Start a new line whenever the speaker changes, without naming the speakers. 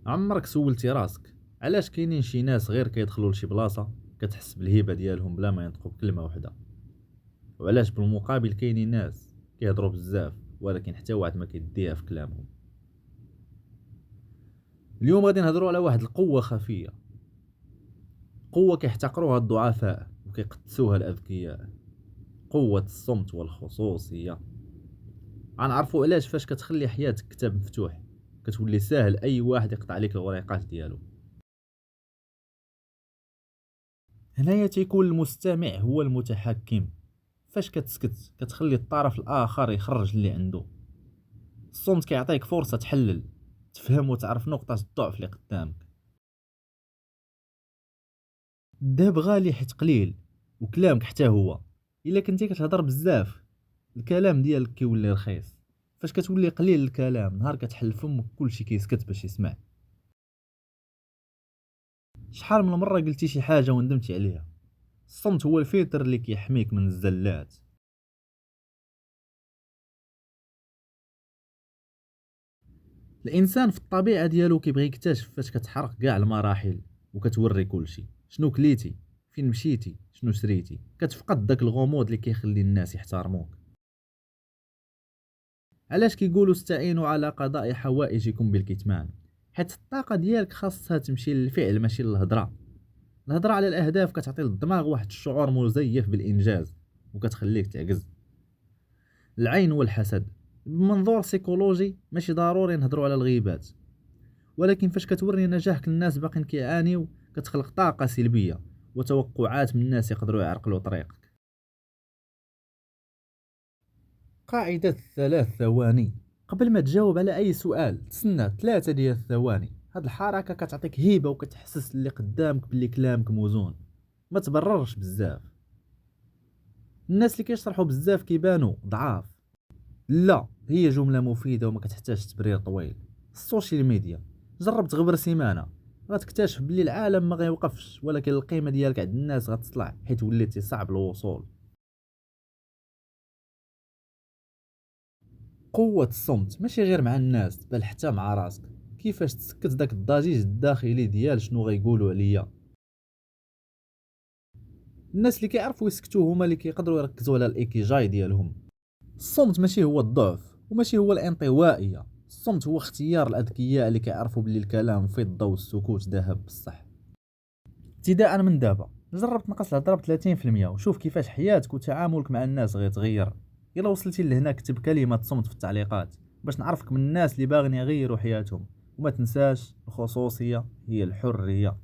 عمرك سولتي راسك علاش كاينين شي ناس غير كيدخلوا لشي بلاصه كتحس بالهيبه ديالهم بلا ما ينطقوا بكلمه واحده، وعلاش بالمقابل كاينين ناس كيهضروا بزاف ولكن حتى واحد ما كيديها في كلامهم؟ اليوم غادي نهضروا على واحد القوه خفيه، قوه كيحتقروها الضعفاء وكيقدسوها الاذكياء، قوه الصمت والخصوصيه. غنعرفوا علاش فاش كتخلي حياتك كتاب مفتوح كتولي ساهل اي واحد يقطع عليك الوريقات ديالو. هنايا تيكون المستمع هو المتحكم. فاش كتسكت كتخلي الطرف الاخر يخرج اللي عنده. الصمت كيعطيك فرصه تحلل، تفهم وتعرف نقطه الضعف اللي قدامك. الذهب غالي حيت قليل، وكلامك حتى هو. الا كنتي كتهضر بزاف الكلام ديالك كيولي رخيص. فاش كتولي قليل الكلام نهار كتحل فمك كلشي كيسكت باش يسمع. شحال من مره قلتي شي حاجه وندمتي عليها؟ الصمت هو الفلتر اللي كيحميك من الزلات. الانسان في الطبيعه ديالو كيبغي يكتشف فاش كتحرق كاع المراحل وكتوري كلشي شنو كليتي، فين مشيتي، شنو شريتي. كتفقد داك الغموض اللي كيخلي الناس يحترموك. علاش كيقولوا استعينوا على قضاء حوائجكم بالكتمان؟ حيت الطاقه ديالك خاصها تمشي للفعل ماشي للهضره. الهضره على الاهداف كتعطي للدماغ واحد الشعور مزيف بالانجاز وكتخليك تعجز. العين والحسد بمنظور سيكولوجي ماشي ضروري نهضروا على الغيبات، ولكن فاش كتوري نجاحك للناس باقين كيعانيو كتخلق طاقة سلبية وتوقعات من الناس يقدروا يعرقلوا طريقك. قاعدة الثلاث ثواني. قبل ما تجاوب على أي سؤال تسنى 3 ديال الثواني. هاد الحركة كتعطيك هيبة وكتحسس اللي قدامك باللي كلامك موزون. ما تبررش بزاف. الناس اللي كيشرحوا بزاف كيبانوا ضعاف. لا، هي جملة مفيدة وما كتحتاج تبرير طويل. السوشيال ميديا، جرب تغبر سيمانة غتكتشف بلي العالم ما غيوقفش، ولكن القيمة ديالك عند الناس غتطلع حيت وليتي صعب الوصول. قوة الصمت ماشي غير مع الناس بل حتى مع راسك. كيفاش تسكت داك الضجيج الداخلي ديال شنو غيقولوا عليا؟ الناس اللي كيعرفوا يسكتوا هما اللي كيقدروا يركزوا على الايكيجاي ديالهم. الصمت ماشي هو الضعف وماشي هو الانطوائية. الصمت هو اختيار الاذكياء اللي كيعرفوا باللي الكلام فضة والسكوت ذهب بصح. ابتداء من دابا جرب تنقص الهضره ب 30% وشوف كيفاش حياتك وتعاملك مع الناس غيتغير. الا وصلتي لهنا كتب كلمه صمت في التعليقات باش نعرفك من الناس اللي باغيين يغيروا حياتهم. وما تنساش الخصوصيه هي الحريه.